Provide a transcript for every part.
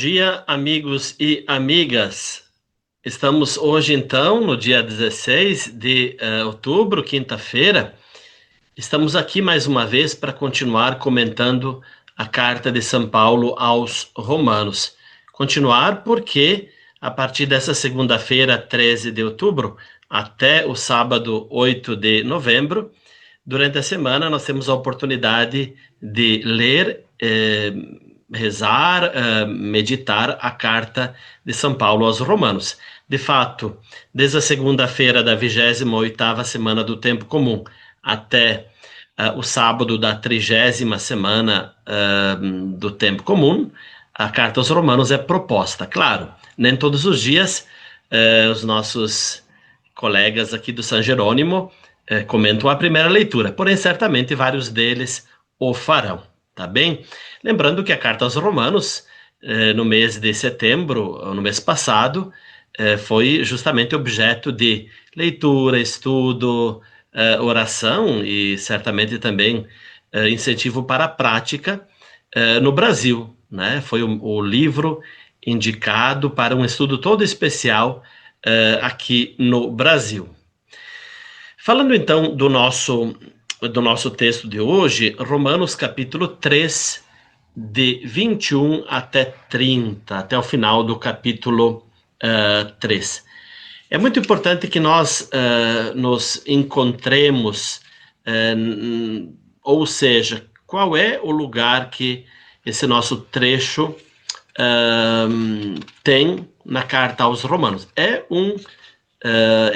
dia, amigos e amigas. Estamos hoje, então, no dia 16 de outubro, quinta-feira. Estamos aqui mais uma vez para continuar comentando a carta de São Paulo aos Romanos. Continuar porque, a partir dessa segunda-feira, 13 de outubro, até o sábado, 8 de novembro, durante a semana, nós temos a oportunidade de ler, rezar, meditar a carta de São Paulo aos Romanos. De fato, desde a segunda-feira da 28ª semana do Tempo Comum até o sábado da 30ª semana do Tempo Comum, a carta aos Romanos é proposta. Claro, nem todos os dias os nossos colegas aqui do São Jerônimo comentam a primeira leitura, porém certamente vários deles o farão, tá bem? Lembrando que a carta aos Romanos, no mês de setembro, no mês passado, foi justamente objeto de leitura, estudo, oração e certamente também incentivo para a prática no Brasil, né? Foi o livro indicado para um estudo todo especial aqui no Brasil. Falando então do nosso texto de hoje, Romanos capítulo 3, de 21 até 30, até o final do capítulo 3. É muito importante que nós nos encontremos, ou seja, qual é o lugar que esse nosso trecho tem na carta aos Romanos. É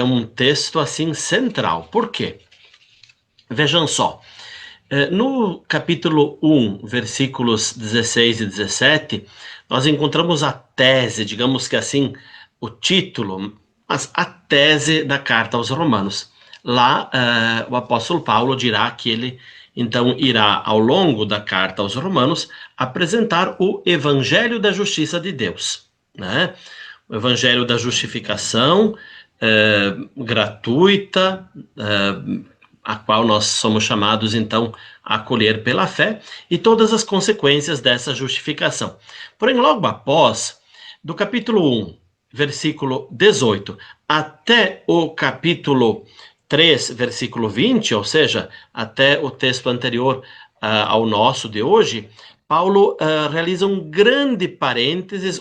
um texto assim central. Por quê? Vejam só. No capítulo 1, versículos 16 e 17, nós encontramos a tese, digamos que assim, o título, mas a tese da carta aos Romanos. Lá, o apóstolo Paulo dirá que ele, então, irá, ao longo da carta aos Romanos, apresentar o evangelho da justiça de Deus, né? O evangelho da justificação gratuita, a qual nós somos chamados, então, a acolher pela fé, e todas as consequências dessa justificação. Porém, logo após, do capítulo 1, versículo 18, até o capítulo 3, versículo 20, ou seja, até o texto anterior ao nosso de hoje, Paulo realiza um grande parênteses,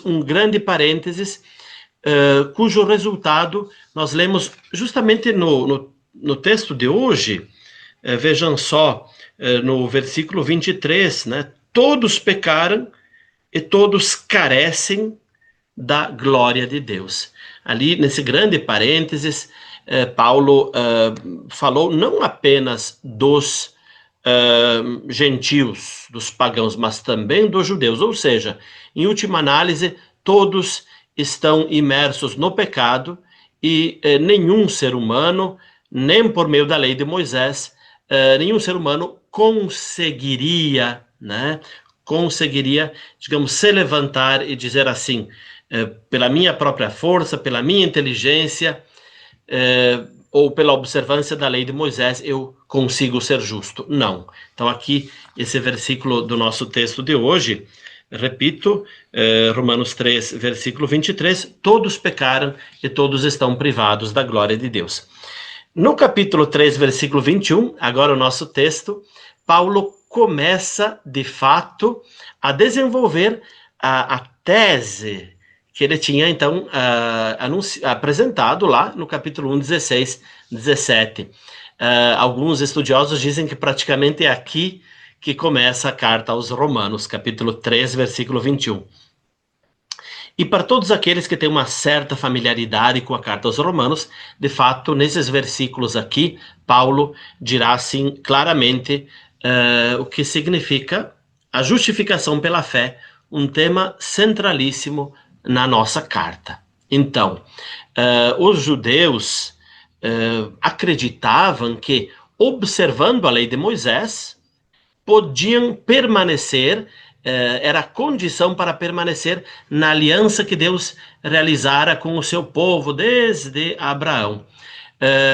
cujo resultado nós lemos justamente no texto de hoje. Vejam só, no versículo 23, né? Todos pecaram e todos carecem da glória de Deus. Ali, nesse grande parênteses, Paulo falou não apenas dos gentios, dos pagãos, mas também dos judeus, ou seja, em última análise, todos estão imersos no pecado e nenhum ser humano, nem por meio da lei de Moisés, nenhum ser humano conseguiria, né, digamos, se levantar e dizer assim, pela minha própria força, pela minha inteligência, ou pela observância da lei de Moisés, eu consigo ser justo. Não. Então aqui, esse versículo do nosso texto de hoje, repito, Romanos 3, versículo 23, todos pecaram e todos estão privados da glória de Deus. No capítulo 3, versículo 21, agora o nosso texto, Paulo começa, de fato, a desenvolver a tese que ele tinha, então, apresentado lá no capítulo 1, 16, 17. Alguns estudiosos dizem que praticamente é aqui que começa a carta aos Romanos, capítulo 3, versículo 21. E para todos aqueles que têm uma certa familiaridade com a carta aos Romanos, de fato, nesses versículos aqui, Paulo dirá assim claramente o que significa a justificação pela fé, um tema centralíssimo na nossa carta. Então, os judeus acreditavam que, observando a lei de Moisés, podiam permanecer, era a condição para permanecer na aliança que Deus realizara com o seu povo desde Abraão.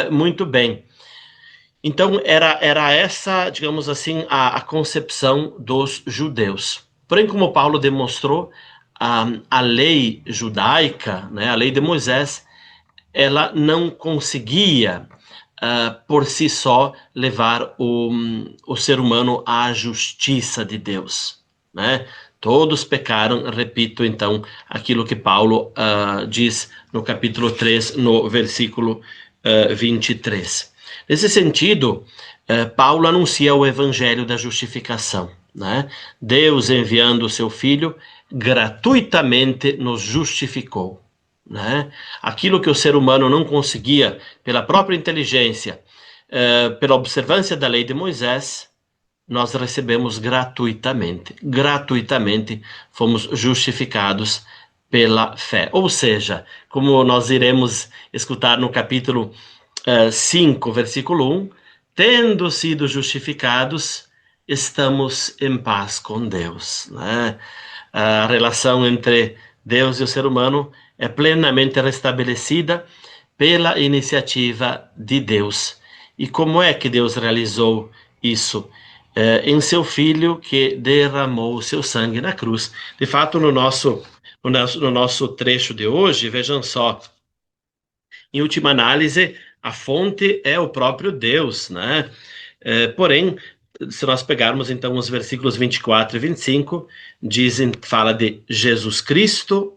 Muito bem. Então, era essa, digamos assim, a concepção dos judeus. Porém, como Paulo demonstrou, a lei judaica, né, a lei de Moisés, ela não conseguia por si só levar o ser humano à justiça de Deus, né? Todos pecaram, repito então aquilo que Paulo diz no capítulo 3, no versículo 23. Nesse sentido, Paulo anuncia o evangelho da justificação, né? Deus, enviando o seu Filho, gratuitamente nos justificou, né? Aquilo que o ser humano não conseguia pela própria inteligência, pela observância da lei de Moisés, nós recebemos gratuitamente. Gratuitamente fomos justificados pela fé. Ou seja, como nós iremos escutar no capítulo 5, versículo 1, tendo sido justificados, estamos em paz com Deus, né? A relação entre Deus e o ser humano é plenamente restabelecida pela iniciativa de Deus. E como é que Deus realizou isso? Em seu Filho que derramou o seu sangue na cruz. De fato, no nosso trecho de hoje, vejam só, em última análise, a fonte é o próprio Deus, né? Porém, se nós pegarmos então os versículos 24 e 25, fala de Jesus Cristo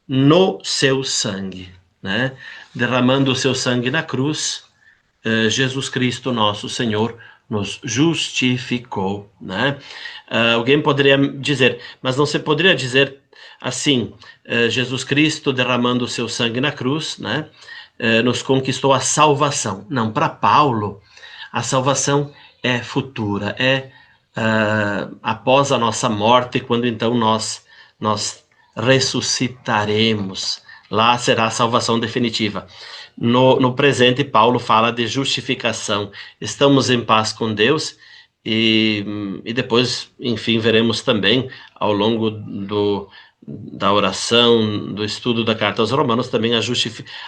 no seu sangue, né? Derramando o seu sangue na cruz, Jesus Cristo, nosso Senhor, nos justificou, né? Alguém poderia dizer, mas não se poderia dizer assim, Jesus Cristo derramando o seu sangue na cruz, né? Nos conquistou a salvação. Não, para Paulo, a salvação é futura, após a nossa morte, quando então nós ressuscitaremos. Lá será a salvação definitiva. No presente, Paulo fala de justificação. Estamos em paz com Deus e depois, enfim, veremos também ao longo da oração, do estudo da carta aos Romanos, também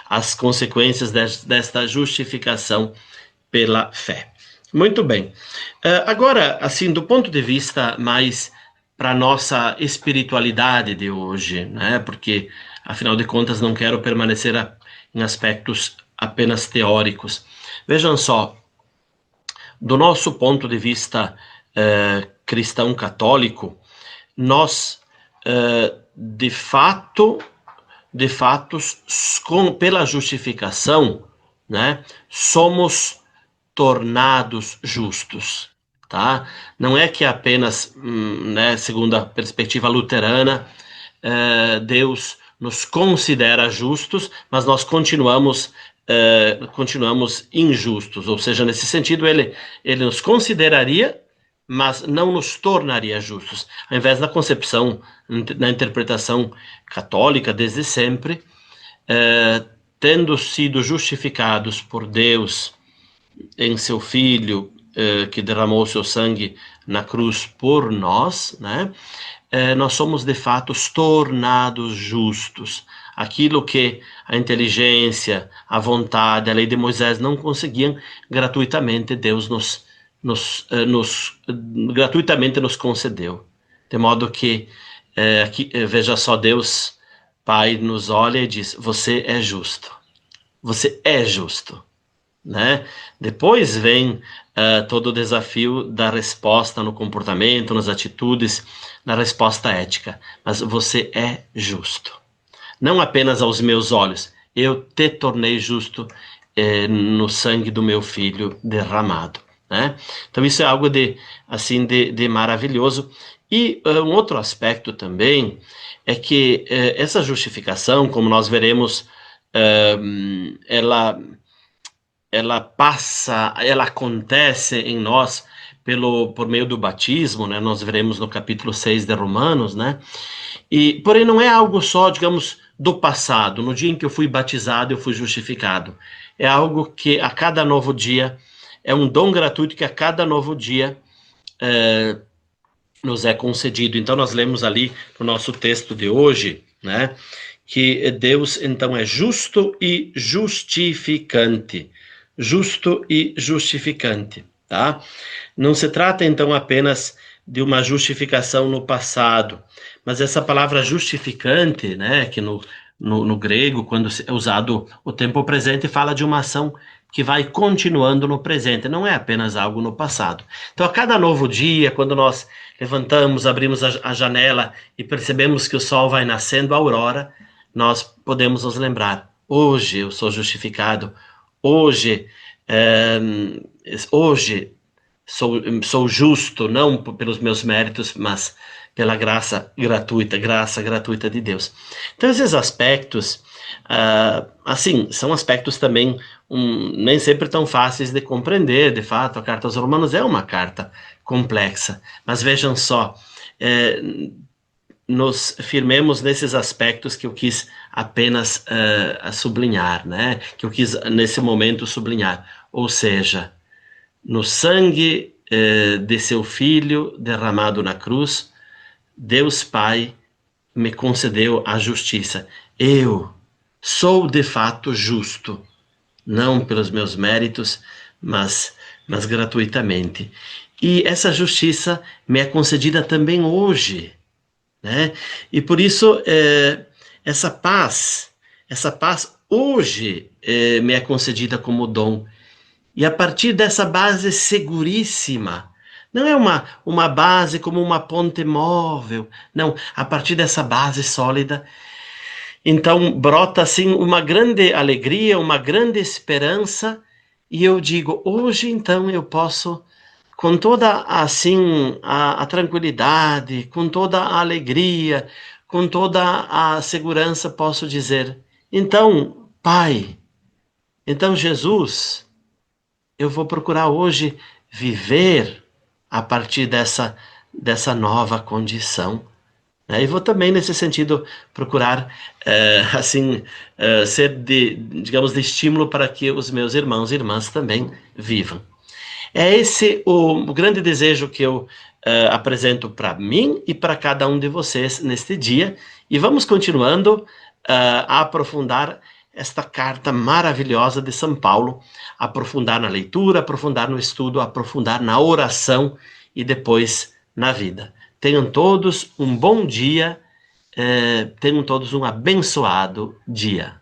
as consequências desta justificação pela fé. Muito bem. Agora, assim, do ponto de vista mais para a nossa espiritualidade de hoje, né? Porque, afinal de contas, não quero permanecer em aspectos apenas teóricos. Vejam só, do nosso ponto de vista cristão católico, nós, de fato, pela justificação, né, somos tornados justos, tá? Não é que apenas, né, segundo a perspectiva luterana, Deus nos considera justos, mas nós continuamos injustos, ou seja, nesse sentido ele nos consideraria, mas não nos tornaria justos. Ao invés da concepção, na interpretação católica desde sempre, tendo sido justificados por Deus em seu Filho, que derramou seu sangue na cruz por nós, né? Nós somos de fato tornados justos. Aquilo que a inteligência, a vontade, a lei de Moisés não conseguiam, gratuitamente Deus gratuitamente nos concedeu. De modo que, aqui, veja só, Deus Pai nos olha e diz, você é justo. Você é justo. Né? Depois vem todo o desafio da resposta no comportamento, nas atitudes, na resposta ética. Mas você é justo. Não apenas aos meus olhos. Eu te tornei justo no sangue do meu Filho derramado. Né? Então isso é algo de maravilhoso. E um outro aspecto também é que essa justificação, como nós veremos, ela acontece em nós por meio do batismo, né? Nós veremos no capítulo 6 de Romanos, né? Porém, não é algo só, digamos, do passado. No dia em que eu fui batizado, eu fui justificado. É algo que a cada novo dia, é um dom gratuito que a cada novo dia nos é concedido. Então, nós lemos ali no nosso texto de hoje, né? Que Deus, então, é justo e justificante. Justo e justificante, tá? Não se trata, então, apenas de uma justificação no passado, mas essa palavra justificante, né, que no grego, quando é usado o tempo presente, fala de uma ação que vai continuando no presente, não é apenas algo no passado. Então, a cada novo dia, quando nós levantamos, abrimos a janela e percebemos que o sol vai nascendo, a aurora, nós podemos nos lembrar: hoje eu sou justificado, hoje, é, hoje sou justo, não pelos meus méritos, mas pela graça gratuita de Deus. Então, esses aspectos, assim, são aspectos também nem sempre tão fáceis de compreender. De fato, a carta aos Romanos é uma carta complexa, mas vejam só, nos firmemos nesses aspectos que eu quis apenas sublinhar, né? Que eu quis nesse momento sublinhar, ou seja, no sangue de seu Filho derramado na cruz, Deus Pai me concedeu a justiça. Eu sou de fato justo, não pelos meus méritos, mas gratuitamente. E essa justiça me é concedida também hoje, né? E por isso essa paz hoje me é concedida como dom. E a partir dessa base seguríssima, não é uma base como uma ponte móvel, não, a partir dessa base sólida, então brota assim uma grande alegria, uma grande esperança, e eu digo, hoje então eu posso, com toda assim a tranquilidade, com toda a alegria, com toda a segurança, posso dizer, então, Pai, então Jesus, eu vou procurar hoje viver a partir dessa nova condição, né? E vou também, nesse sentido, procurar, assim, ser digamos, de estímulo para que os meus irmãos e irmãs também vivam. É esse o grande desejo que eu apresento para mim e para cada um de vocês neste dia. E vamos continuando a aprofundar esta carta maravilhosa de São Paulo, aprofundar na leitura, aprofundar no estudo, aprofundar na oração e depois na vida. Tenham todos um bom dia, tenham todos um abençoado dia.